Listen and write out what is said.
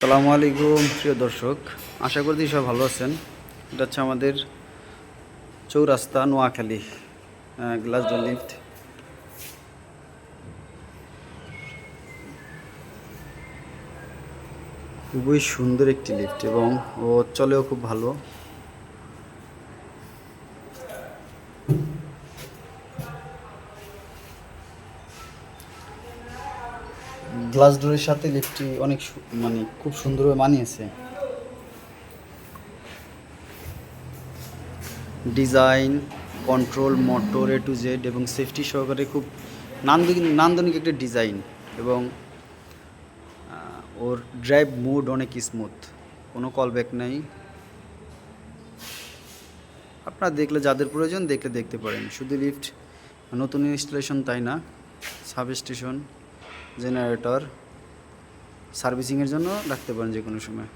আসসালামু আলাইকুম প্রিয় দর্শক, আশা করছি সব ভালো আছেন। এটা হচ্ছে আমাদের চৌরাস্তা নোয়াখালী গ্লাস ডোর লিফট। খুবই সুন্দর একটি লিফট এবং ও চলেও খুব ভালো। গ্লাস ডোরের সাথে লিফটটি অনেক মানে খুব সুন্দরভাবে মানিয়েছে। Design, control, motor A to Z এবং সেফটি সহকারে খুব নান্দনিক একটা ডিজাইন এবং ওর ড্রাইভ মোড অনেক স্মুথ, কোনো কল ব্যাক নেই। আপনারা দেখলে যাদের প্রয়োজন দেখলে দেখতে পারেন। শুধু লিফট নতুন ইনস্টলেশন তাই না, সাবস্টেশন, জেনারেটর সার্ভিসিংয়ের জন্য রাখতে পারেন যে কোনো সময়।